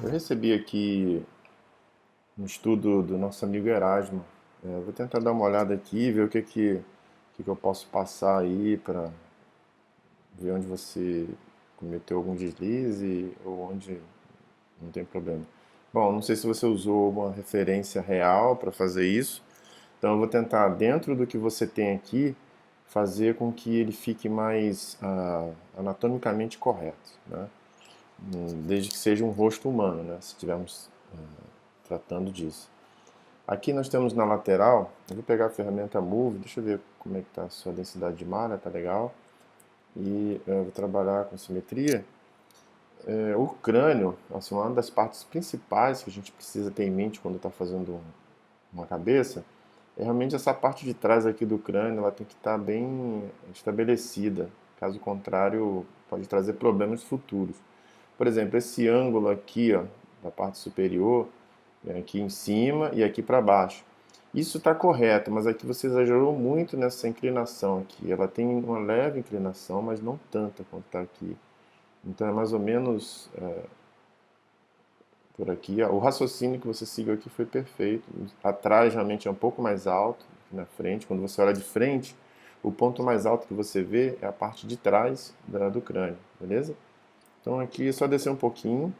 Eu recebi aqui um estudo do nosso amigo Erasmo. Vou tentar dar uma olhada aqui, ver o que eu posso passar aí para ver onde você cometeu algum deslize ou onde não tem problema. Bom, não sei se você usou uma referência real para fazer isso, então eu vou tentar, dentro do que você tem aqui, fazer com que ele fique mais anatomicamente correto, né? Desde que seja um rosto humano, né? Se estivermos tratando disso. Aqui nós temos na lateral, eu vou pegar a ferramenta Move, deixa eu ver como é que está a sua densidade de malha, tá legal. E eu vou trabalhar com simetria. O crânio, assim, uma das partes principais que a gente precisa ter em mente quando está fazendo uma cabeça, é realmente essa parte de trás aqui do crânio, ela tem que estar bem estabelecida. Caso contrário, pode trazer problemas futuros. Por exemplo, esse ângulo aqui, ó, da parte superior, aqui em cima e aqui para baixo. Isso está correto, mas aqui você exagerou muito nessa inclinação aqui. Ela tem uma leve inclinação, mas não tanta quanto está aqui. Então é mais ou menos por aqui. O raciocínio que você seguiu aqui foi perfeito. Atrás realmente é um pouco mais alto que na frente. Quando você olha de frente, o ponto mais alto que você vê é a parte de trás do crânio, beleza? Então aqui é só descer um pouquinho.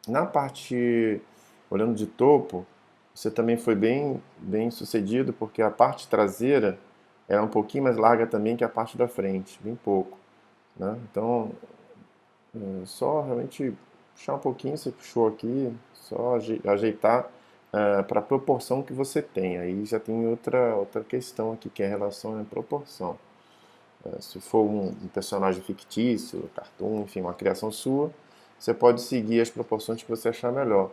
Na parte, olhando de topo, você também foi bem sucedido, porque a parte traseira é um pouquinho mais larga também que a parte da frente, bem pouco, né? Então, só realmente puxar um pouquinho, você puxou aqui, só ajeitar para a proporção que você tem. Aí já tem outra questão aqui, que é a relação à proporção. Se for um personagem fictício, cartoon, enfim, uma criação sua, você pode seguir as proporções que você achar melhor.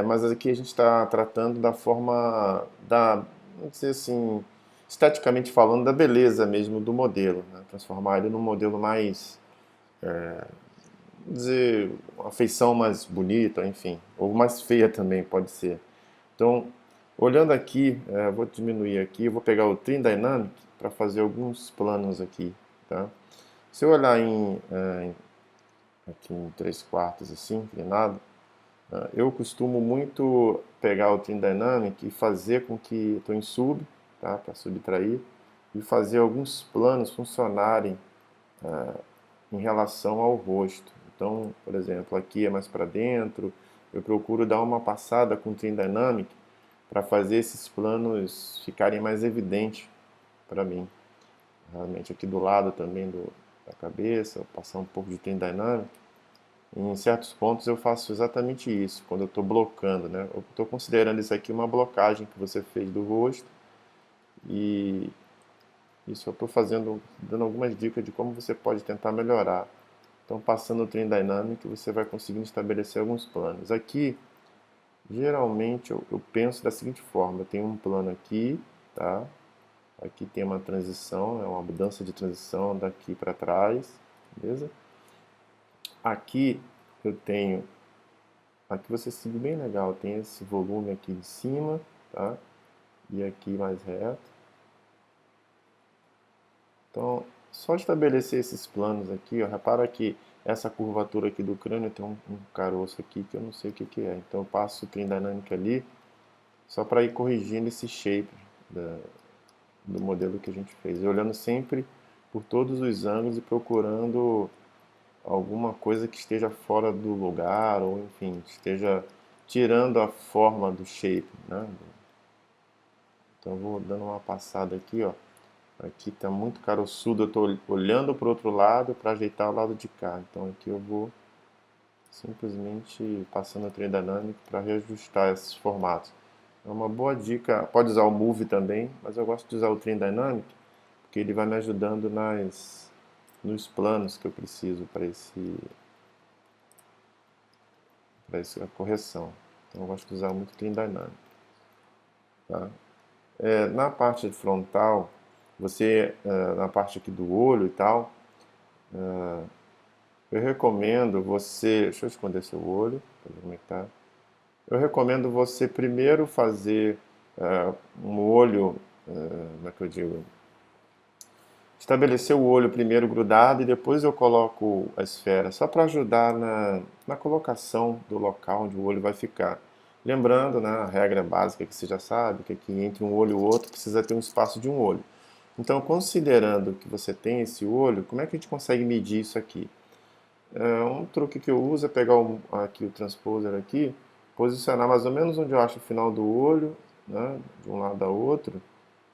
Mas aqui a gente está tratando da forma vamos dizer assim, esteticamente falando, da beleza mesmo do modelo, né? Transformar ele num modelo mais, vamos dizer, uma feição mais bonita, enfim, ou mais feia também pode ser. Então, olhando aqui, vou diminuir aqui, eu vou pegar o Trim Dynamic para fazer alguns planos aqui, tá? Se eu olhar aqui em 3 quartos assim, inclinado, eu costumo muito pegar o Trim Dynamic e fazer com que, estou em sub, tá? Para subtrair, e fazer alguns planos funcionarem em relação ao rosto. Então, por exemplo, aqui é mais para dentro, eu procuro dar uma passada com o Trim Dynamic para fazer esses planos ficarem mais evidentes para mim. Realmente aqui do lado também da cabeça, passar um pouco de Trim Dynamic. Em certos pontos eu faço exatamente isso, quando eu estou blocando, né? Eu estou considerando isso aqui uma blocagem que você fez do rosto e isso eu estou fazendo, dando algumas dicas de como você pode tentar melhorar. Então, passando o Trim Dynamic, você vai conseguindo estabelecer alguns planos. Aqui, geralmente, eu penso da seguinte forma: eu tenho um plano aqui, tá? Aqui tem uma transição, é uma mudança de transição daqui para trás, beleza? Aqui eu tenho, aqui você segue bem legal, tem esse volume aqui de cima, tá? E aqui mais reto. Então, só estabelecer esses planos aqui, ó, repara que essa curvatura aqui do crânio tem um caroço aqui que eu não sei o que é. Então eu passo o Trim Dynamic ali, só para ir corrigindo esse shape do modelo que a gente fez. E olhando sempre por todos os ângulos e procurando alguma coisa que esteja fora do lugar, ou enfim, esteja tirando a forma do shape, né? Então eu vou dando uma passada aqui, ó. Aqui está muito caroçudo, eu estou olhando para o outro lado para ajeitar o lado de cá. Então aqui eu vou simplesmente passando o Trim Dynamic para reajustar esses formatos. É uma boa dica, pode usar o Move também, mas eu gosto de usar o Trim Dynamic porque ele vai me ajudando nos planos que eu preciso para essa correção. Então eu gosto de usar muito o Trim Dynamic. Tá? Na parte frontal, na parte aqui do olho e tal, eu recomendo você. Deixa eu esconder seu olho, para ver como é que tá. Eu recomendo você primeiro fazer um olho, como é que eu digo? estabelecer o olho primeiro grudado e depois eu coloco a esfera, só para ajudar na colocação do local onde o olho vai ficar. Lembrando, né, a regra básica que você já sabe, que aqui entre um olho e o outro precisa ter um espaço de um olho. Então, considerando que você tem esse olho, como é que a gente consegue medir isso aqui? Um truque que eu uso é pegar aqui o transposer aqui, posicionar mais ou menos onde eu acho o final do olho, né, de um lado a outro,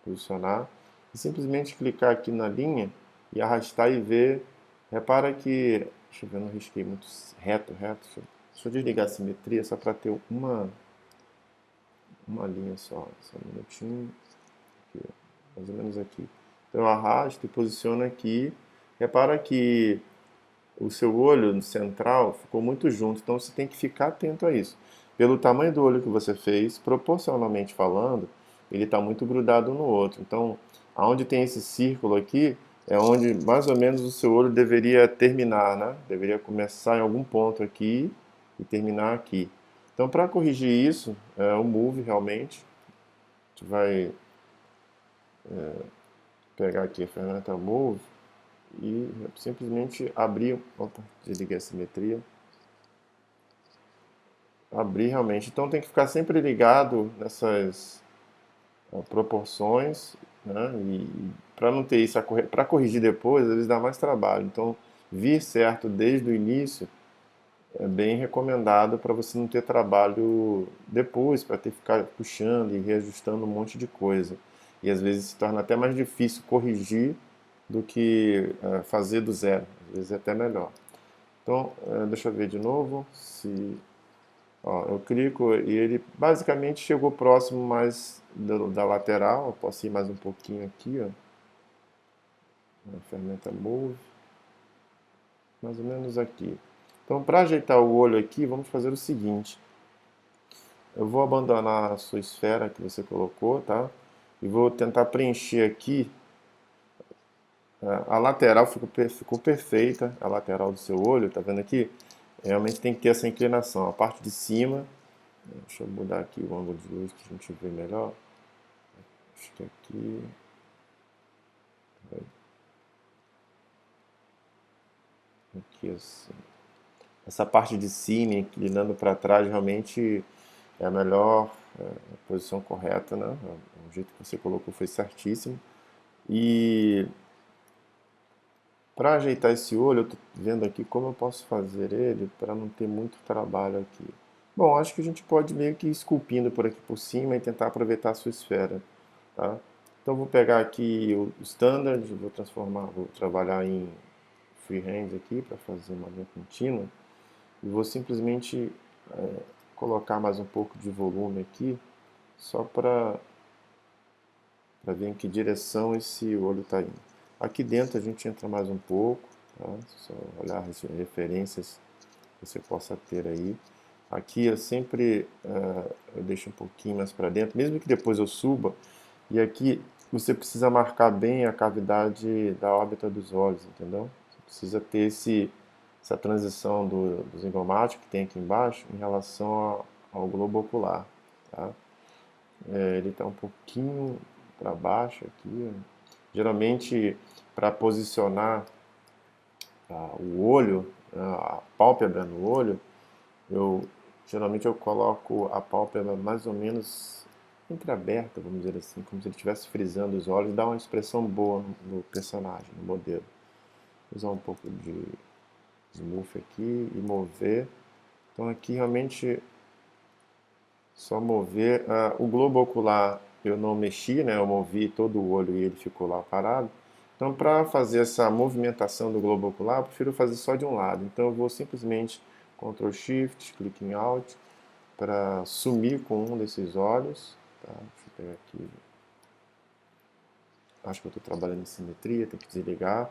posicionar, e simplesmente clicar aqui na linha e arrastar e ver. Repara que, deixa eu ver, eu não risquei muito reto. Deixa eu desligar a simetria só para ter uma linha só um minutinho, aqui, mais ou menos aqui. Então eu arrasto e posiciono aqui. Repara que o seu olho central ficou muito junto, então você tem que ficar atento a isso. Pelo tamanho do olho que você fez, proporcionalmente falando, ele está muito grudado um no outro. Então, aonde tem esse círculo aqui, é onde mais ou menos o seu olho deveria terminar, né? Deveria começar em algum ponto aqui e terminar aqui. Então, para corrigir isso, o Move realmente, a gente vai pegar aqui a ferramenta Move e simplesmente abrir. Opa, desliguei a simetria. Abrir realmente. Então tem que ficar sempre ligado nessas proporções, né? E para não ter isso, para corrigir depois, às vezes dá mais trabalho. Então, vir certo desde o início é bem recomendado para você não ter trabalho depois, para ter que ficar puxando e reajustando um monte de coisa. E às vezes se torna até mais difícil corrigir do que fazer do zero. Às vezes é até melhor. Então, deixa eu ver de novo se ó, eu clico e ele basicamente chegou próximo mais da lateral. Eu posso ir mais um pouquinho aqui, ó, na ferramenta Move, mais ou menos aqui. Então, para ajeitar o olho aqui, vamos fazer o seguinte. Eu vou abandonar a sua esfera que você colocou, tá? E vou tentar preencher aqui. A lateral ficou perfeita, a lateral do seu olho, tá vendo aqui? Realmente tem que ter essa inclinação. A parte de cima, deixa eu mudar aqui o ângulo de luz que a gente vê melhor. Acho que aqui. Aqui assim. Essa parte de cima, inclinando para trás, realmente é a melhor a posição correta, né? O jeito que você colocou foi certíssimo. E para ajeitar esse olho, eu estou vendo aqui como eu posso fazer ele para não ter muito trabalho aqui. Bom, acho que a gente pode meio que ir esculpindo por aqui por cima e tentar aproveitar a sua esfera, tá? Então vou pegar aqui o Standard, vou trabalhar em Freehand aqui para fazer uma linha contínua e vou simplesmente colocar mais um pouco de volume aqui, só para ver em que direção esse olho está indo. Aqui dentro a gente entra mais um pouco, tá? Só olhar as referências que você possa ter aí. Aqui eu sempre eu deixo um pouquinho mais para dentro, mesmo que depois eu suba. E aqui você precisa marcar bem a cavidade da órbita dos olhos, entendeu? Você precisa ter essa transição do zingomático que tem aqui embaixo em relação ao globo ocular, tá? Ele está um pouquinho para baixo aqui. Ó. Geralmente, para posicionar o olho, a pálpebra no olho, geralmente eu coloco a pálpebra mais ou menos entreaberta, vamos dizer assim, como se ele estivesse frisando os olhos, dá uma expressão boa no personagem, no modelo. Vou usar um pouco de smooth aqui e mover. Então aqui realmente só mover. O globo ocular eu não mexi, né? Eu movi todo o olho e ele ficou lá parado. Então, para fazer essa movimentação do globo ocular, eu prefiro fazer só de um lado. Então, eu vou simplesmente Ctrl Shift, clique em Alt, para sumir com um desses olhos. Tá? Deixa eu pegar aqui. Acho que eu estou trabalhando em simetria, tem que desligar.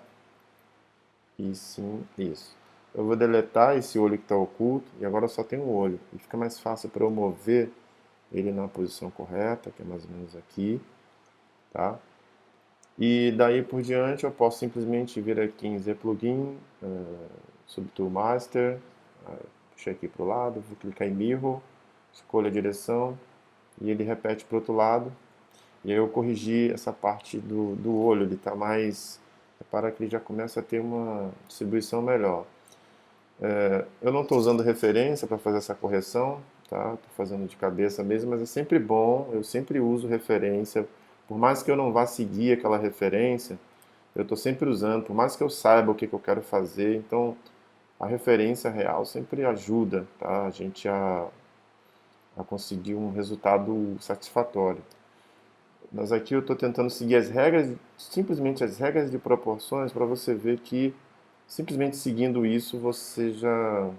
E sim, isso. Eu vou deletar esse olho que está oculto e agora só tem um olho. E fica mais fácil para eu mover ele na posição correta, que é mais ou menos aqui, tá? E daí por diante eu posso simplesmente vir aqui em Z Plugin, Subtool Master, puxar aqui para o lado, vou clicar em Mirror, escolho a direção e ele repete para o outro lado. E aí eu corrigi essa parte do olho, ele está mais Repara que ele já começa a ter uma distribuição melhor. Eu não estou usando referência para fazer essa correção, tá? Estou fazendo de cabeça mesmo, mas é sempre bom, eu sempre uso referência. Por mais que eu não vá seguir aquela referência, eu estou sempre usando, por mais que eu saiba o que, que eu quero fazer, então a referência real sempre ajuda, tá? A gente a conseguir um resultado satisfatório. Mas aqui eu estou tentando seguir as regras, simplesmente as regras de proporções, para você ver que simplesmente seguindo isso você já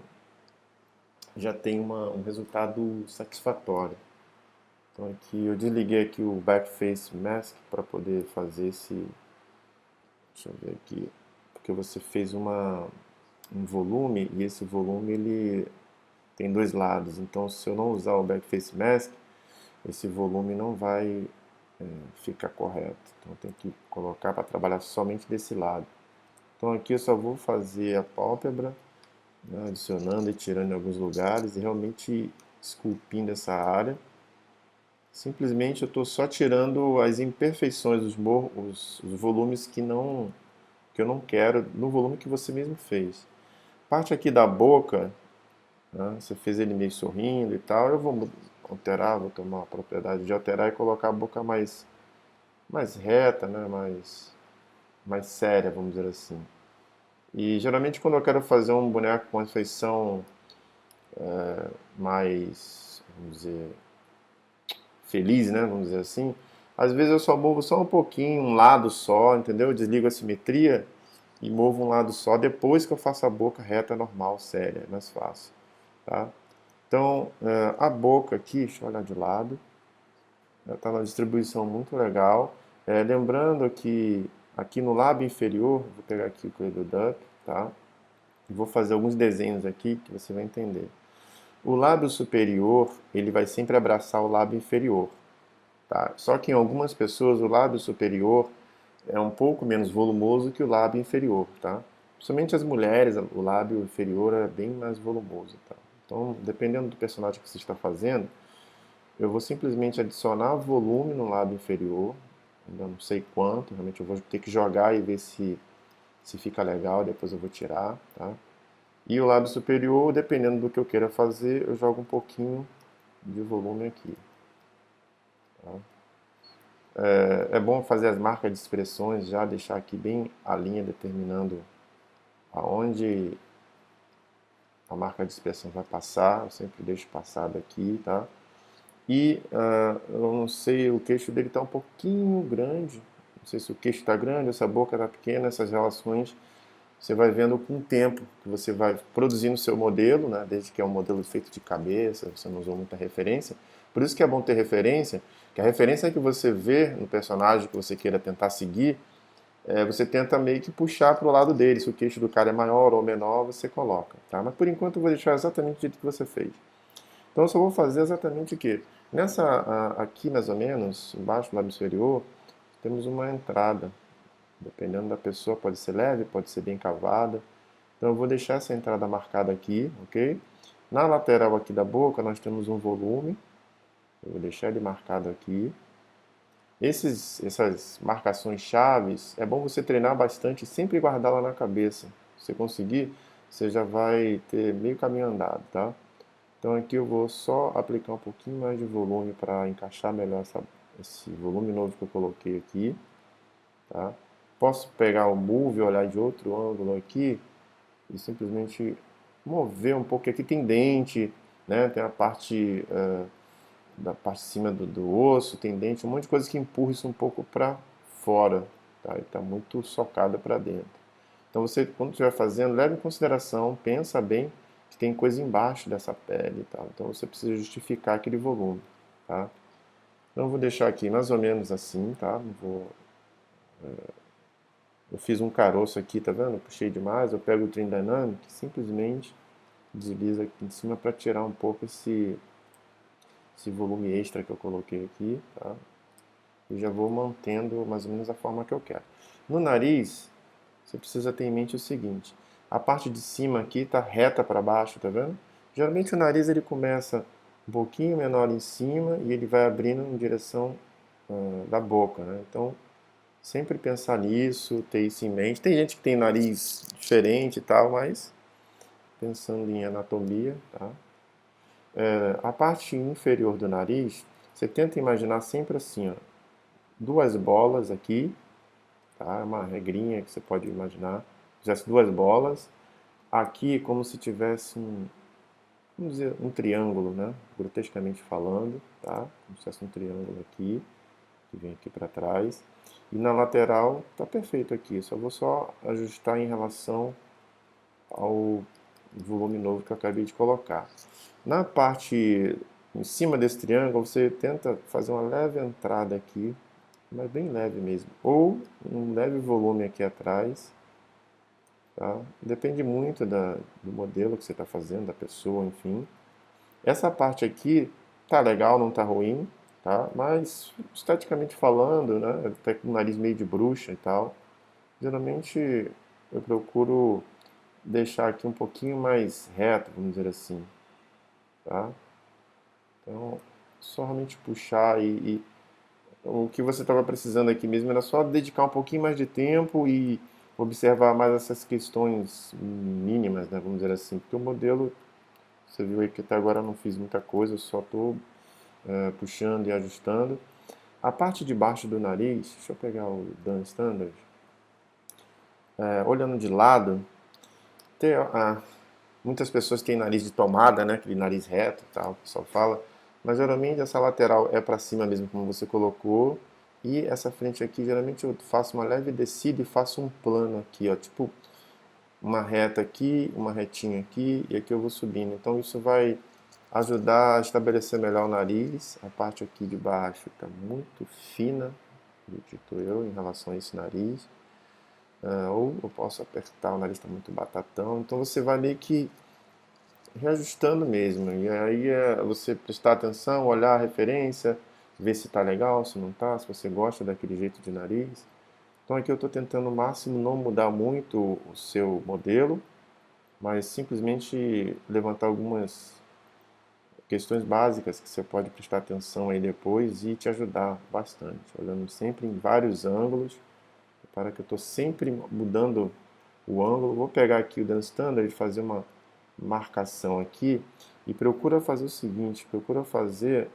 tem um resultado satisfatório. Então aqui eu desliguei aqui o Backface Mask para poder fazer esse, deixa eu ver aqui, porque você fez um volume e esse volume ele tem dois lados. Então se eu não usar o Backface Mask, esse volume não vai ficar correto. Então tem que colocar para trabalhar somente desse lado. Então aqui eu só vou fazer a pálpebra, né, adicionando e tirando em alguns lugares e realmente esculpindo essa área. Simplesmente eu estou só tirando as imperfeições, os volumes que eu não quero no volume que você mesmo fez. Parte aqui da boca, né, você fez ele meio sorrindo e tal, eu vou alterar, vou tomar a propriedade de alterar e colocar a boca mais reta, né, mais séria, vamos dizer assim. E geralmente quando eu quero fazer um boneco com uma feição mais, vamos dizer, feliz, né, vamos dizer assim, às vezes eu só movo só um pouquinho, um lado só, entendeu? Eu desligo a simetria e movo um lado só depois que eu faço a boca reta, normal, séria, é mais fácil, tá? Então, a boca aqui, deixa eu olhar de lado, está numa distribuição muito legal. Lembrando que aqui no lábio inferior, vou pegar aqui o Cradle Duck, tá? E vou fazer alguns desenhos aqui que você vai entender. O lábio superior, ele vai sempre abraçar o lábio inferior, tá? Só que em algumas pessoas o lábio superior é um pouco menos volumoso que o lábio inferior, tá? Principalmente as mulheres, o lábio inferior é bem mais volumoso, tá? Então, dependendo do personagem que você está fazendo, eu vou simplesmente adicionar volume no lábio inferior, ainda não sei quanto, realmente eu vou ter que jogar e ver se fica legal, depois eu vou tirar, tá? E o lábio superior, dependendo do que eu queira fazer, eu jogo um pouquinho de volume aqui. Tá? É bom fazer as marcas de expressões, já deixar aqui bem a linha determinando aonde a marca de expressão vai passar, eu sempre deixo passado aqui, tá? E eu não sei, o queixo dele está um pouquinho grande, não sei se o queixo está grande, essa boca está pequena, essas relações você vai vendo com o tempo, que você vai produzindo o seu modelo, né? Desde que é um modelo feito de cabeça, você não usou muita referência. Por isso que é bom ter referência, que a referência que você vê no personagem que você queira tentar seguir, você tenta meio que puxar para o lado dele. Se o queixo do cara é maior ou menor, você coloca. Tá? Mas por enquanto eu vou deixar exatamente do jeito que você fez. Então eu só vou fazer exatamente o quê? Aqui mais ou menos, embaixo do lábio inferior, temos uma entrada. Dependendo da pessoa, pode ser leve, pode ser bem cavada. Então eu vou deixar essa entrada marcada aqui, ok? Na lateral aqui da boca nós temos um volume. Eu vou deixar ele marcado aqui. Essas marcações chaves, é bom você treinar bastante e sempre guardá-la na cabeça. Se você conseguir, você já vai ter meio caminho andado, tá? Então aqui eu vou só aplicar um pouquinho mais de volume para encaixar melhor esse volume novo que eu coloquei aqui, tá? Posso pegar o Move e olhar de outro ângulo aqui e simplesmente mover um pouco. Aqui tem dente, né? Tem a parte da parte de cima do osso, tem dente, um monte de coisa que empurra isso um pouco para fora, tá? Ele está muito socado para dentro. Então você, quando estiver fazendo, leve em consideração, pensa bem que tem coisa embaixo dessa pele e tal. Então você precisa justificar aquele volume, tá? Então eu vou deixar aqui mais ou menos assim, tá? Não vou Eu fiz um caroço aqui, tá vendo? Eu puxei demais, eu pego o Trim Dynamic e simplesmente deslizo aqui em cima para tirar um pouco esse volume extra que eu coloquei aqui, tá? E já vou mantendo mais ou menos a forma que eu quero. No nariz, você precisa ter em mente o seguinte, a parte de cima aqui está reta para baixo, tá vendo? Geralmente o nariz ele começa um pouquinho menor em cima e ele vai abrindo em direção da boca, né? Então, Sempre pensar nisso, ter isso em mente. Tem gente que tem nariz diferente e tal, mas pensando em anatomia, tá? A parte inferior do nariz, você tenta imaginar sempre assim, ó, duas bolas aqui, tá? Uma regrinha que você pode imaginar. Fizesse duas bolas, aqui como se tivesse vamos dizer, um triângulo, né? Grotescamente falando, tá? Como se fosse um triângulo aqui, que vem aqui para trás. E na lateral tá perfeito aqui, só ajustar em relação ao volume novo que eu acabei de colocar. Na parte em cima desse triângulo, você tenta fazer uma leve entrada aqui, mas bem leve mesmo, ou um leve volume aqui atrás, tá? Depende muito do modelo que você está fazendo, da pessoa, enfim. Essa parte aqui tá legal, não tá ruim, tá? Mas esteticamente falando, né, até com o nariz meio de bruxa e tal, geralmente eu procuro deixar aqui um pouquinho mais reto, vamos dizer assim, tá? Então, só realmente puxar e o que você estava precisando aqui mesmo era só dedicar um pouquinho mais de tempo e observar mais essas questões mínimas, né, vamos dizer assim, porque o modelo, você viu aí que até agora eu não fiz muita coisa, eu só estou puxando e ajustando. A parte de baixo do nariz, deixa eu pegar o Dan Standard, olhando de lado, tem, muitas pessoas têm nariz de tomada, né? Aquele nariz reto e tal, o pessoal fala. Mas geralmente essa lateral é para cima mesmo, como você colocou. E essa frente aqui, geralmente eu faço uma leve descida e faço um plano aqui, ó. Tipo uma reta aqui, uma retinha aqui e aqui eu vou subindo. Então isso vai ajudar a estabelecer melhor o nariz. A parte aqui de baixo está muito fina, acredito eu, em relação a esse nariz. Ou eu posso apertar, o nariz está muito batatão. Então você vai meio que reajustando mesmo. E aí é você prestar atenção, olhar a referência, ver se está legal, se não está, se você gosta daquele jeito de nariz. Então aqui eu estou tentando o máximo não mudar muito o seu modelo, mas simplesmente levantar algumas questões básicas que você pode prestar atenção aí depois e te ajudar bastante, olhando sempre em vários ângulos, para que eu estou sempre mudando o ângulo. Vou pegar aqui o Dance Standard e fazer uma marcação aqui e procura fazer o seguinte, procura fazer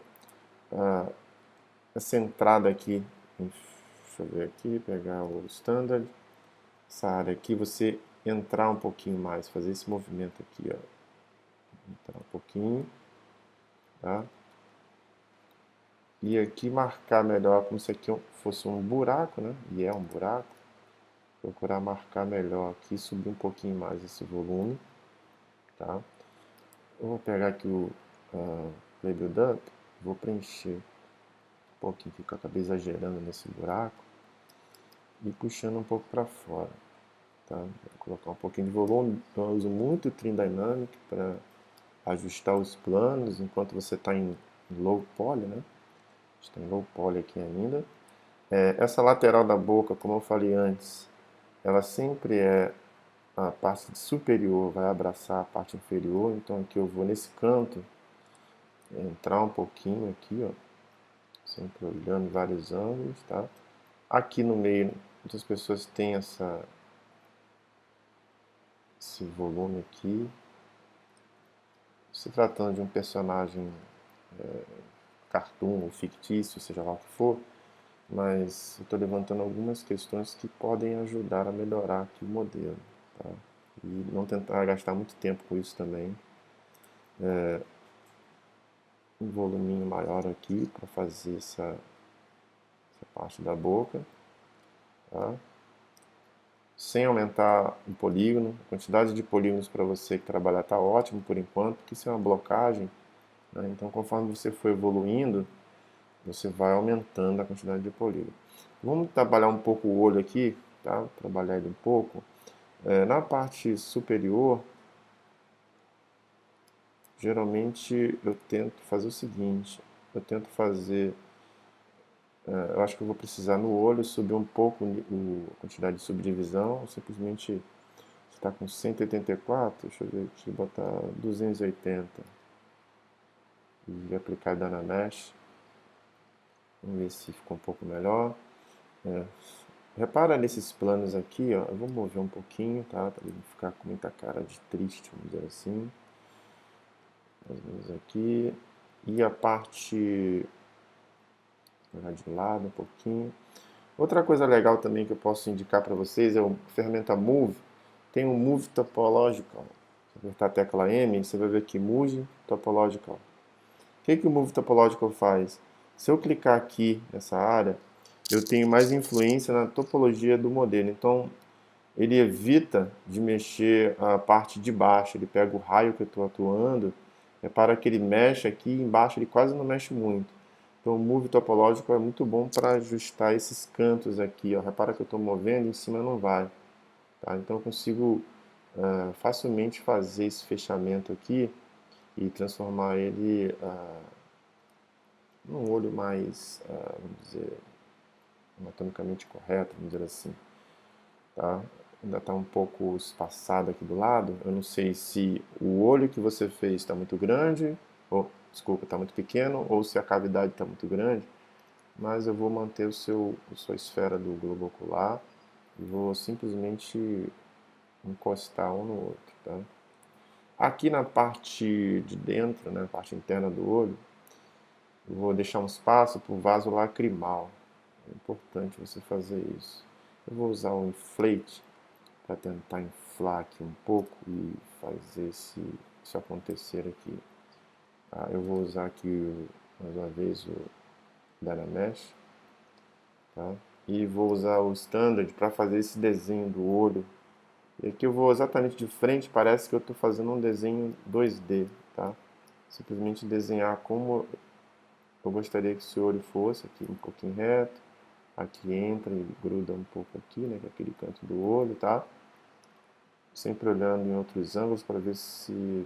essa entrada aqui, deixa eu ver aqui, pegar o Standard, essa área aqui, você entrar um pouquinho mais, fazer esse movimento aqui, ó, entrar um pouquinho, tá? E aqui marcar melhor, como se aqui fosse um buraco, né? E é um buraco. Procurar marcar melhor aqui, subir um pouquinho mais esse volume, tá? Eu vou pegar aqui o Play Build Up, vou preencher um pouquinho que eu acabei exagerando nesse buraco e puxando um pouco para fora, tá? Vou colocar um pouquinho de volume. Então eu uso muito o Trim Dynamic para ajustar os planos enquanto você está em low poly, né? Está em low poly aqui ainda. Essa lateral da boca, como eu falei antes, ela sempre é a parte superior, vai abraçar a parte inferior. Então aqui eu vou nesse canto, entrar um pouquinho aqui, ó, sempre olhando vários ângulos, tá? Aqui no meio, muitas pessoas têm esse volume aqui. Se tratando de um personagem cartoon ou fictício, seja lá o que for, mas eu estou levantando algumas questões que podem ajudar a melhorar aqui o modelo, tá? E não tentar gastar muito tempo com isso também. Um voluminho maior aqui para fazer essa parte da boca, tá? Sem aumentar o polígono. A quantidade de polígonos para você que trabalhar está ótimo por enquanto, porque isso é uma blocagem, né? Então conforme você for evoluindo, você vai aumentando a quantidade de polígono. Vamos trabalhar um pouco o olho aqui, tá? Trabalhar ele um pouco. Na parte superior, geralmente eu tento fazer o seguinte, eu tento fazer, eu acho que eu vou precisar no olho subir um pouco a quantidade de subdivisão, simplesmente está com 184, deixa eu ver aqui, botar 280 e aplicar Dynamesh, vamos ver se ficou um pouco melhor. Repara nesses planos aqui, ó. Eu vou mover um pouquinho, tá? Para ele não ficar com muita cara de triste, vamos dizer assim. Mais ou menos aqui. E a parte... Vou jogar de lado um pouquinho. Outra coisa legal também que eu posso indicar para vocês é o ferramenta Move. Tem um Move Topological. Se apertar a tecla M, você vai ver aqui Move Topological. O que o Move Topological faz? Se eu clicar aqui nessa área, eu tenho mais influência na topologia do modelo. Então, ele evita de mexer a parte de baixo. Ele pega o raio que eu estou atuando, repara que ele mexe aqui embaixo, ele quase não mexe muito. Então, o Move Topológico é muito bom para ajustar esses cantos aqui. Ó. Repara que eu estou movendo, em cima não vai. Tá? Então, eu consigo facilmente fazer esse fechamento aqui e transformar ele num olho mais, vamos dizer, anatomicamente correto, vamos dizer assim. Tá? Ainda está um pouco espaçado aqui do lado. Eu não sei se o olho que você fez está muito grande, ou, desculpa, está muito pequeno, ou se a cavidade está muito grande, mas eu vou manter a sua esfera do globo ocular e vou simplesmente encostar um no outro. Tá? Aqui na parte de dentro, na parte interna do olho, eu vou deixar um espaço para o vaso lacrimal. É importante você fazer isso. Eu vou usar um inflate para tentar inflar aqui um pouco e fazer isso acontecer aqui. Eu vou usar aqui mais uma vez o Dynamesh, tá? E vou usar o Standard para fazer esse desenho do olho. E aqui eu vou exatamente de frente, parece que eu estou fazendo um desenho 2D, tá? Simplesmente desenhar como eu gostaria que o seu olho fosse, aqui um pouquinho reto, aqui entra e gruda um pouco aqui, né, com aquele canto do olho, tá? Sempre olhando em outros ângulos para ver se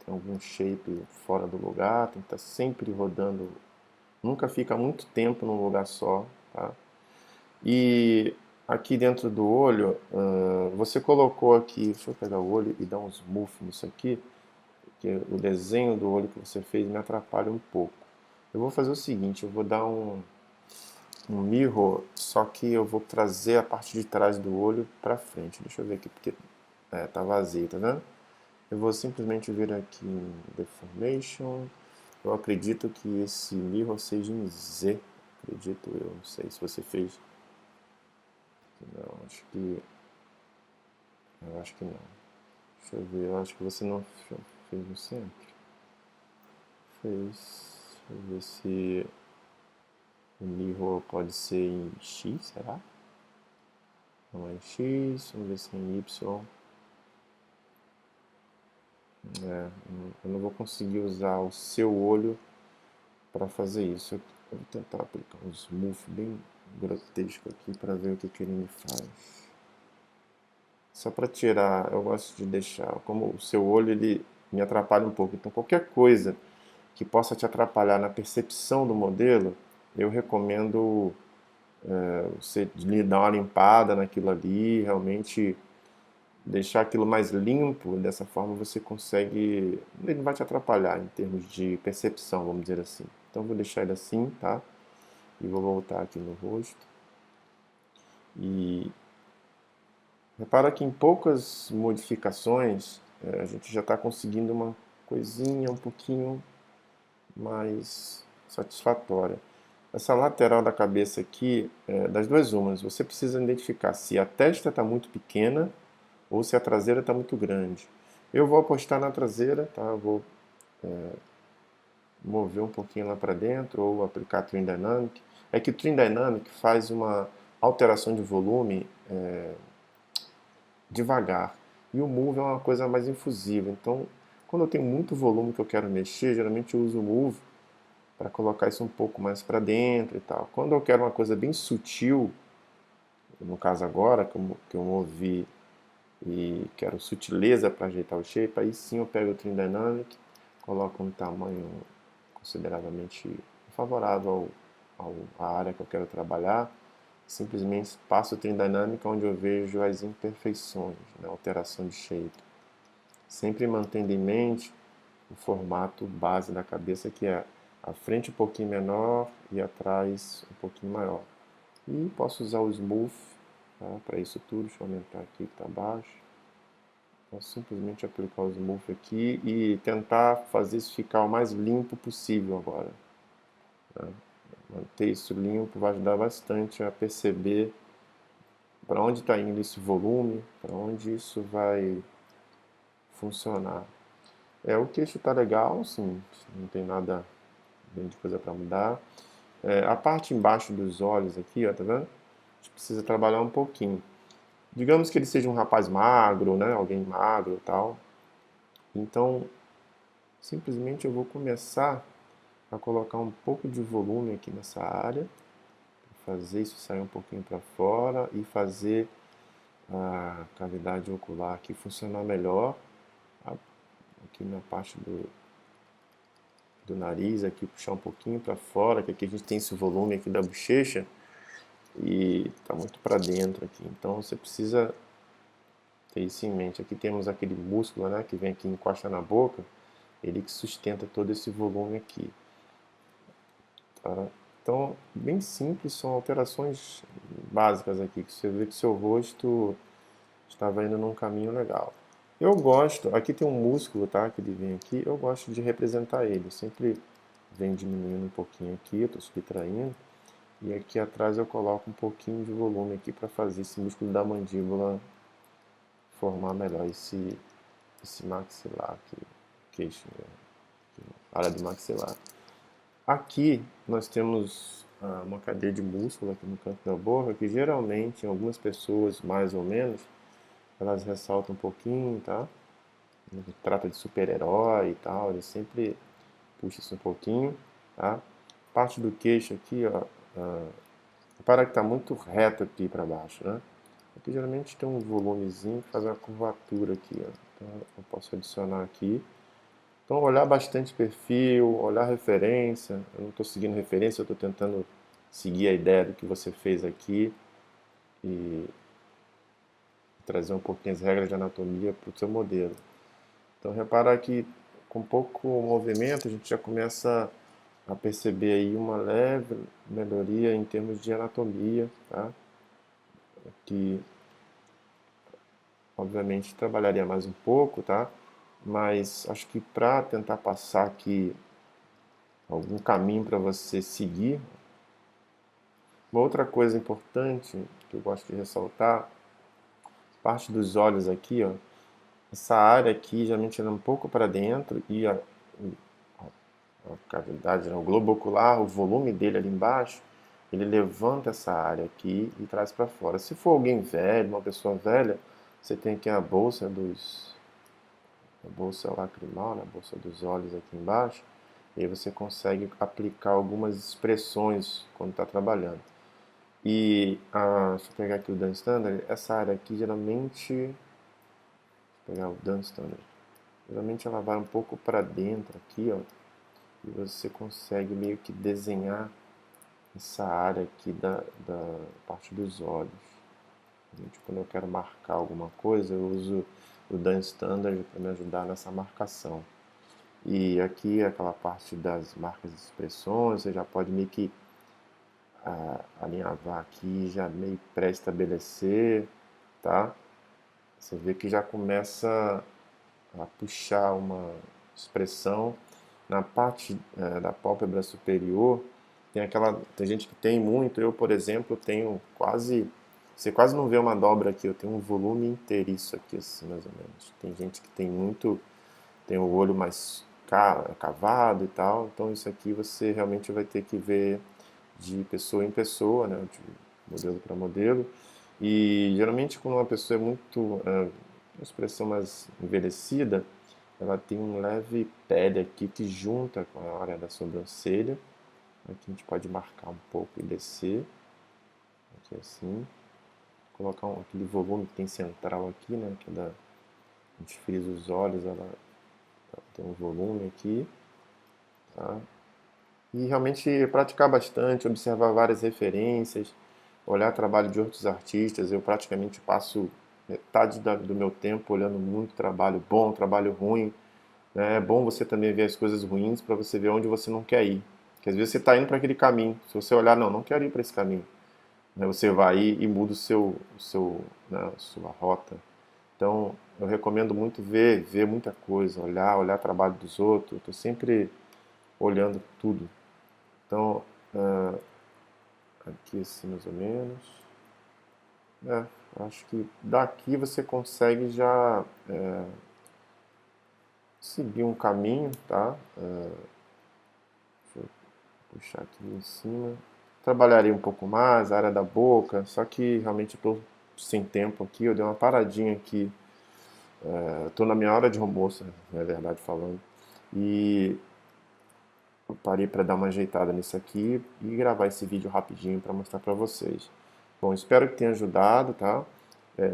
tem algum shape fora do lugar, tem que estar sempre rodando, nunca fica muito tempo num lugar só, tá? E aqui dentro do olho, você colocou aqui, deixa eu pegar o olho e dar uns smooth nisso aqui, porque o desenho do olho que você fez me atrapalha um pouco. Eu vou fazer o seguinte, eu vou dar um mirror, só que eu vou trazer a parte de trás do olho para frente. Deixa eu ver aqui, porque tá vazio, tá vendo? Eu vou simplesmente vir aqui em Deformation. Eu acredito que esse mirror seja em Z. Acredito eu, não sei se você fez. Não, acho que... Eu acho que não. Deixa eu ver, eu acho que você não fez no centro. Fez. Deixa eu ver se o mirror pode ser em X, será? Não é em X, vamos ver se é em Y. Eu não vou conseguir usar o seu olho para fazer isso. Eu vou tentar aplicar um smooth bem grotesco aqui para ver o que ele me faz. Só para tirar, eu gosto de deixar, como o seu olho ele me atrapalha um pouco, então qualquer coisa que possa te atrapalhar na percepção do modelo, eu recomendo você dar uma limpada naquilo ali, realmente deixar aquilo mais limpo, dessa forma você consegue, ele não vai te atrapalhar em termos de percepção, vamos dizer assim. Então vou deixar ele assim, tá? E vou voltar aqui no rosto. E repara que em poucas modificações a gente já está conseguindo uma coisinha um pouquinho mais satisfatória. Essa lateral da cabeça aqui, das duas umas, você precisa identificar se a testa está muito pequena ou se a traseira está muito grande. Eu vou apostar na traseira, tá? Eu vou mover um pouquinho lá para dentro ou aplicar Trim Dynamic. É que o Trim Dynamic faz uma alteração de volume devagar. E o Move é uma coisa mais infusiva. Então, quando eu tenho muito volume que eu quero mexer, geralmente eu uso o Move para colocar isso um pouco mais para dentro e tal. Quando eu quero uma coisa bem sutil, no caso agora, que eu movi e quero sutileza para ajeitar o shape, aí sim eu pego o Trim Dynamic, coloco um tamanho consideravelmente favorável à área que eu quero trabalhar, simplesmente passo o Trim Dynamic onde eu vejo as imperfeições, né, alteração de shape. Sempre mantendo em mente o formato base da cabeça, que é a frente um pouquinho menor e atrás um pouquinho maior. E posso usar o Smooth, tá? Para isso tudo. Deixa eu aumentar aqui que está baixo. Posso simplesmente aplicar o Smooth aqui e tentar fazer isso ficar o mais limpo possível agora, tá? Manter isso limpo vai ajudar bastante a perceber para onde está indo esse volume, para onde isso vai funcionar. O queixo está legal, sim, não tem nada de coisa para mudar. A parte embaixo dos olhos aqui, ó, tá vendo? A gente precisa trabalhar um pouquinho. Digamos que ele seja um rapaz magro, né? Alguém magro e tal. Então, simplesmente eu vou começar a colocar um pouco de volume aqui nessa área, fazer isso sair um pouquinho para fora e fazer a cavidade ocular aqui funcionar melhor. Aqui na parte do nariz, aqui puxar um pouquinho para fora, que aqui a gente tem esse volume aqui da bochecha e tá muito para dentro aqui. Então você precisa ter isso em mente. Aqui temos aquele músculo, né, que vem aqui e encosta na boca, ele que sustenta todo esse volume aqui. Tá? Então, bem simples, são alterações básicas aqui, que você vê que seu rosto estava indo num caminho legal. Eu gosto, aqui tem um músculo, tá, que ele vem aqui, eu gosto de representar ele. Eu sempre venho diminuindo um pouquinho aqui, eu estou subtraindo. E aqui atrás eu coloco um pouquinho de volume aqui para fazer esse músculo da mandíbula formar melhor esse maxilar aqui, queixo, né? Área do maxilar. Aqui nós temos uma cadeia de músculo aqui no canto da boca, que geralmente, em algumas pessoas, mais ou menos, elas ressaltam um pouquinho, tá? Trata de super-herói e tal, ele sempre puxa isso um pouquinho, tá? Parte do queixo aqui, ó, para que está muito reto aqui para baixo, né? Aqui geralmente tem um volumezinho que faz uma curvatura aqui, ó. Então eu posso adicionar aqui. Então olhar bastante perfil, olhar referência. Eu não estou seguindo referência, eu estou tentando seguir a ideia do que você fez aqui e trazer um pouquinho as regras de anatomia para o seu modelo. Então repara que com pouco movimento a gente já começa a perceber aí uma leve melhoria em termos de anatomia, tá? Que obviamente trabalharia mais um pouco, tá? Mas acho que para tentar passar aqui algum caminho para você seguir, uma outra coisa importante que eu gosto de ressaltar, parte dos olhos aqui, ó, essa área aqui geralmente ela é um pouco para dentro e a cavidade, né, o globo ocular, o volume dele ali embaixo, ele levanta essa área aqui e traz para fora. Se for alguém velho, uma pessoa velha, você tem aqui a bolsa lacrimal, né, a bolsa dos olhos aqui embaixo, e aí você consegue aplicar algumas expressões quando está trabalhando. E deixa eu pegar aqui o Dan Standard, essa área aqui geralmente, vou pegar o Dan Standard, geralmente ela vai um pouco para dentro aqui, ó, e você consegue meio que desenhar essa área aqui da parte dos olhos. Quando eu quero marcar alguma coisa, eu uso o Dan Standard para me ajudar nessa marcação. E aqui aquela parte das marcas de expressões, você já pode meio que alinhavar aqui, já meio pré-estabelecer, tá? Você vê que já começa a puxar uma expressão. Na parte da pálpebra superior, tem gente que tem muito, eu, por exemplo, tenho quase, você quase não vê uma dobra aqui, eu tenho um volume inteiriço aqui, assim, mais ou menos. Tem gente que tem muito, tem o olho mais cavado e tal, então isso aqui você realmente vai ter que ver de pessoa em pessoa, né, de modelo para modelo. E geralmente quando uma pessoa é muito, uma expressão mais envelhecida, ela tem um leve pele aqui que junta com a área da sobrancelha. Aqui a gente pode marcar um pouco e descer, aqui assim. Colocar aquele volume que tem central aqui, né, que é a gente frisa os olhos, ela tem um volume aqui, tá? E realmente praticar bastante, observar várias referências, olhar trabalho de outros artistas. Eu praticamente passo metade do meu tempo olhando muito trabalho bom, trabalho ruim, né? É bom você também ver as coisas ruins para você ver onde você não quer ir. Porque às vezes você está indo para aquele caminho. Se você olhar, não quero ir para esse caminho. né, você vai e muda né, a sua rota. Então, eu recomendo muito ver muita coisa, olhar o trabalho dos outros. Estou sempre olhando tudo. Então, aqui assim mais ou menos. É, acho que daqui você consegue já seguir um caminho, tá? Deixa eu puxar aqui em cima. Trabalharei um pouco mais a área da boca, só que realmente estou sem tempo aqui. Eu dei uma paradinha aqui. Estou na minha hora de almoço, na verdade falando. E eu parei para dar uma ajeitada nisso aqui e gravar esse vídeo rapidinho para mostrar para vocês. Bom, espero que tenha ajudado, tá?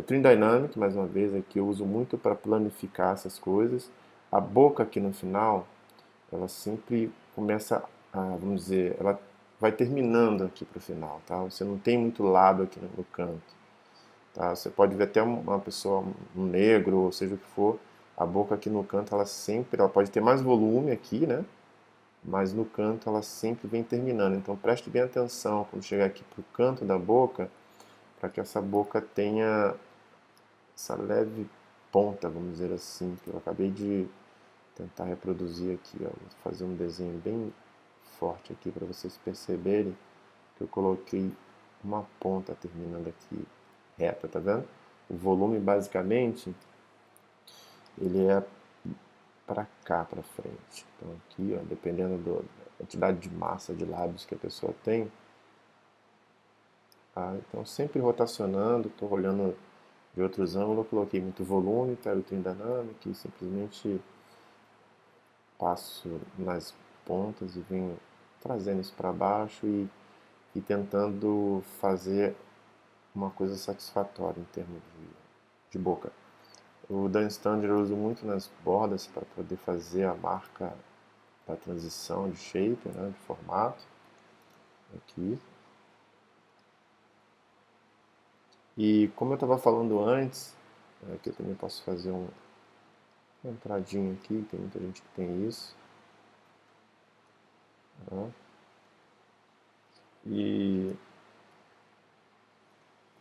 Trim Dynamic, mais uma vez, aqui eu uso muito para planificar essas coisas. A boca aqui no final, ela sempre começa a, vamos dizer, ela vai terminando aqui para o final, tá? Você não tem muito lábio aqui no canto, tá? Você pode ver até uma pessoa, um negro, ou seja o que for, a boca aqui no canto, ela pode ter mais volume aqui, né? Mas no canto ela sempre vem terminando. Então preste bem atenção quando chegar aqui para o canto da boca, para que essa boca tenha essa leve ponta, vamos dizer assim, que eu acabei de tentar reproduzir aqui, ó. Vou fazer um desenho bem forte aqui para vocês perceberem que eu coloquei uma ponta terminando aqui reta, tá vendo? O volume basicamente ele é para cá, para frente. Então aqui, ó, dependendo da quantidade de massa de lábios que a pessoa tem, tá? Então sempre rotacionando, estou olhando de outros ângulos, eu coloquei muito volume, pego o Trim Dynamic e simplesmente passo nas pontas e venho trazendo isso para baixo e tentando fazer uma coisa satisfatória em termos de boca. O Dan Stander eu uso muito nas bordas para poder fazer a marca da transição de shape, né, de formato, aqui. E como eu estava falando antes, aqui eu também posso fazer uma entradinha aqui, tem muita gente que tem isso. Tá? E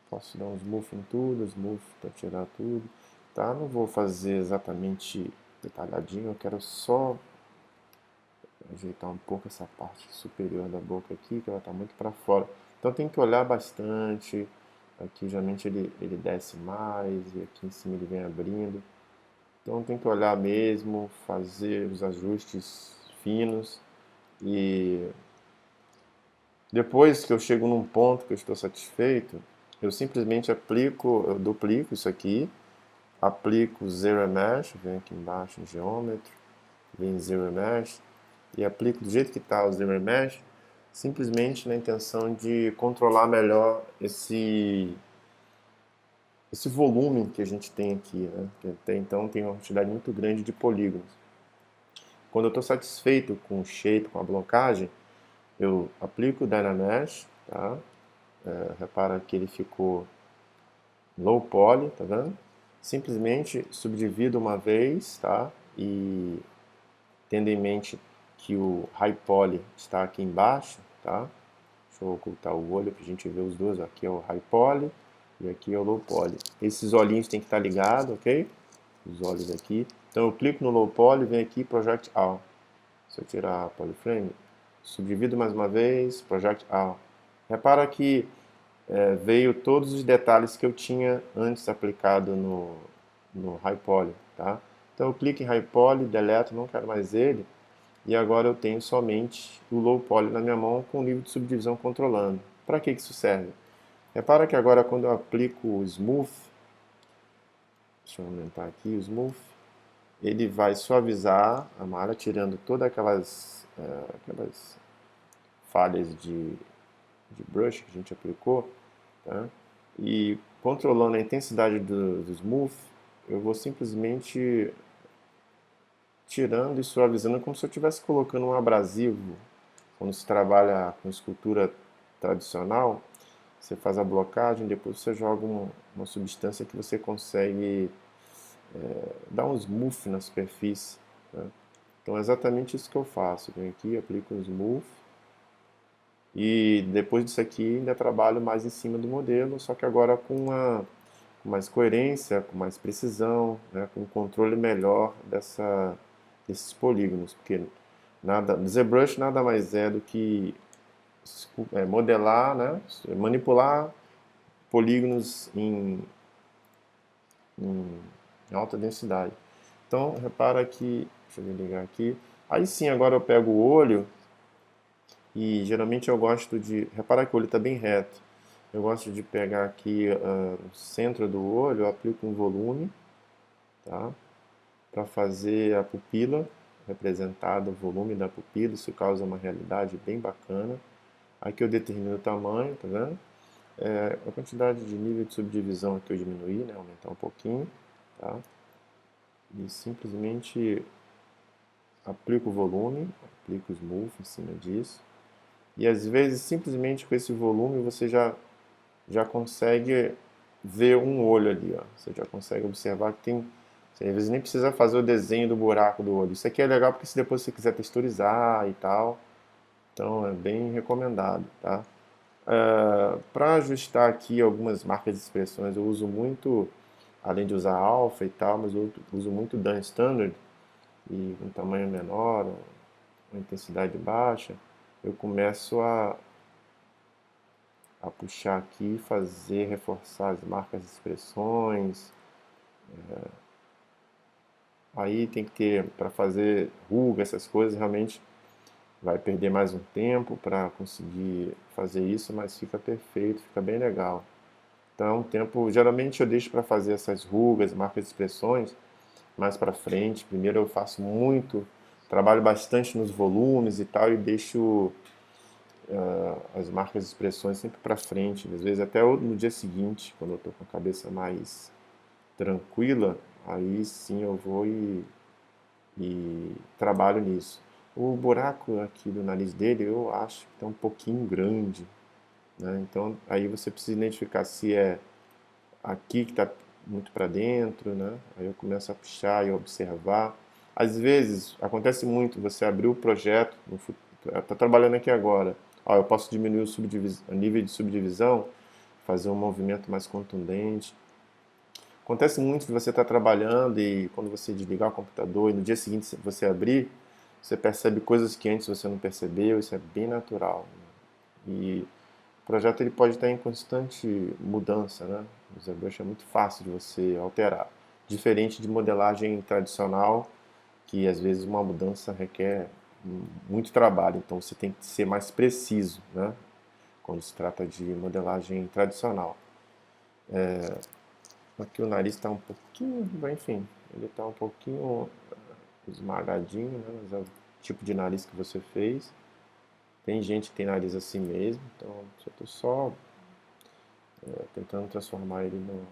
posso dar um smooth em tudo, smooth para tirar tudo. Tá? Não vou fazer exatamente detalhadinho, eu quero só ajeitar um pouco essa parte superior da boca aqui, que ela está muito para fora. Então tem que olhar bastante. Aqui geralmente ele desce mais e aqui em cima ele vem abrindo. Então tem que olhar mesmo, fazer os ajustes finos e depois que eu chego num ponto que eu estou satisfeito, eu simplesmente eu duplico isso aqui, aplico Zero Mesh, vem aqui embaixo em Geometry, vem Zero Mesh e aplico do jeito que está o Zero Mesh, simplesmente na intenção de controlar melhor esse volume que a gente tem aqui, né? Que até então tem uma quantidade muito grande de polígonos. Quando eu estou satisfeito com o shape, com a blocagem, eu aplico o Dynamesh, tá? Repara que ele ficou low poly, tá vendo? Simplesmente subdivido uma vez, tá? E tendo em mente que o high poly está aqui embaixo, tá? Deixa eu ocultar o olho para a gente ver os dois. Aqui é o high poly e aqui é o low poly. Esses olhinhos tem que estar ligados, ok? Os olhos aqui. Então eu clico no low poly, venho aqui Project All. Se eu tirar a polyframe, subdivido mais uma vez, Project All. Repara que veio todos os detalhes que eu tinha antes aplicado no High Poly, tá? Então eu clico em High Poly, deleto, não quero mais ele, e agora eu tenho somente o Low Poly na minha mão com o nível de subdivisão controlando. Para que isso serve? Repara que agora quando eu aplico o Smooth, deixa eu aumentar aqui o Smooth, ele vai suavizar a malha, tirando todas aquelas falhas de brush que a gente aplicou, tá? E controlando a intensidade do smooth, eu vou simplesmente tirando e suavizando como se eu estivesse colocando um abrasivo. Quando se trabalha com escultura tradicional, você faz a blocagem, depois você joga uma substância que você consegue dar um smooth na superfície, né? Então é exatamente isso que eu faço. Eu venho aqui, aplico um smooth, E depois disso aqui ainda trabalho mais em cima do modelo, só que agora com mais coerência, com mais precisão, né, com um controle melhor desses polígonos, porque ZBrush nada mais é do que modelar, né, manipular polígonos em alta densidade. Então, repara que, deixa eu ligar aqui, aí sim, agora eu pego o olho e geralmente eu gosto de, repara que o olho está bem reto, eu gosto de pegar aqui no centro do olho, eu aplico um volume, tá? Para fazer a pupila representada, o volume da pupila, isso causa uma realidade bem bacana. Aqui eu determino o tamanho, tá vendo? A quantidade de nível de subdivisão aqui eu diminuí, né? Aumentar um pouquinho, tá? E simplesmente aplico o volume, aplico o smooth em cima disso. E às vezes simplesmente com esse volume você já consegue ver um olho ali, ó. Você já consegue observar que tem. Você, às vezes nem precisa fazer o desenho do buraco do olho. Isso aqui é legal porque se depois você quiser texturizar e tal, então é bem recomendado, tá? Para ajustar aqui algumas marcas de expressões, eu uso muito, além de usar alpha e tal, mas eu uso muito Dan Standard e um tamanho menor, uma intensidade baixa, eu começo a puxar aqui, fazer, reforçar as marcas de expressões. Aí tem que ter, para fazer ruga, essas coisas, realmente vai perder mais um tempo para conseguir fazer isso, mas fica perfeito, fica bem legal. Então, um tempo, geralmente eu deixo para fazer essas rugas, marcas de expressões, mais para frente. Primeiro eu faço muito, trabalho bastante nos volumes e tal, e deixo as marcas de expressões sempre para frente, às vezes até no dia seguinte, quando eu estou com a cabeça mais tranquila, aí sim eu vou e trabalho nisso. O buraco aqui do nariz dele eu acho que está um pouquinho grande, né? Então aí você precisa identificar se é aqui que está muito para dentro, né? Aí eu começo a puxar e observar. Às vezes acontece muito, você abrir o projeto, está trabalhando aqui agora, ó, eu posso diminuir o nível de subdivisão, fazer um movimento mais contundente. Acontece muito de você estar trabalhando e quando você desligar o computador e no dia seguinte você abrir, você percebe coisas que antes você não percebeu, isso é bem natural, né? E o projeto ele pode estar em constante mudança, né? O ZBrush é muito fácil de você alterar. Diferente de modelagem tradicional, que às vezes uma mudança requer muito trabalho, então você tem que ser mais preciso, né? Quando se trata de modelagem tradicional. Aqui o nariz está um pouquinho, enfim, ele está um pouquinho esmagadinho, né? Mas é o tipo de nariz que você fez. Tem gente que tem nariz assim mesmo, então eu estou só tentando transformar ele num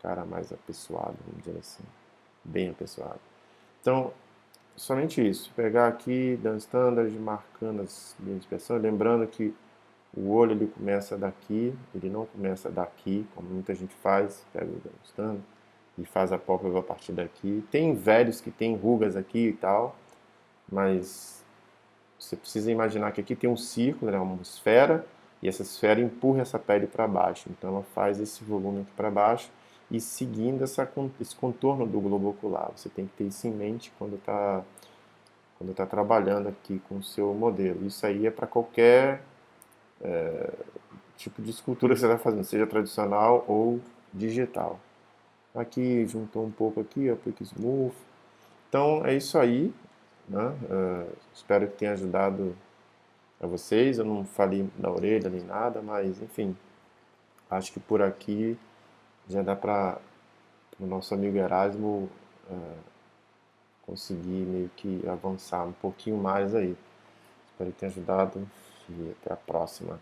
cara mais apessoado, vamos dizer assim, bem apessoado. Então, somente isso, pegar aqui, dando standard, marcando as linhas de expressão, lembrando que o olho ele começa daqui, ele não começa daqui, como muita gente faz, pega o dando standard e faz a pálpebra a partir daqui. Tem velhos que tem rugas aqui e tal, mas você precisa imaginar que aqui tem um círculo, né, uma esfera, e essa esfera empurra essa pele para baixo. Então ela faz esse volume aqui para baixo e seguindo esse contorno do globo ocular. Você tem que ter isso em mente quando tá trabalhando aqui com o seu modelo. Isso aí é para qualquer tipo de escultura que você está fazendo, seja tradicional ou digital. Aqui juntou um pouco aqui, aplica smooth. Então é isso aí, né? Espero que tenha ajudado a vocês. Eu não falei na orelha nem nada, mas enfim, acho que por aqui já dá para o nosso amigo Erasmo conseguir meio que avançar um pouquinho mais aí. Espero que tenha ajudado e até a próxima.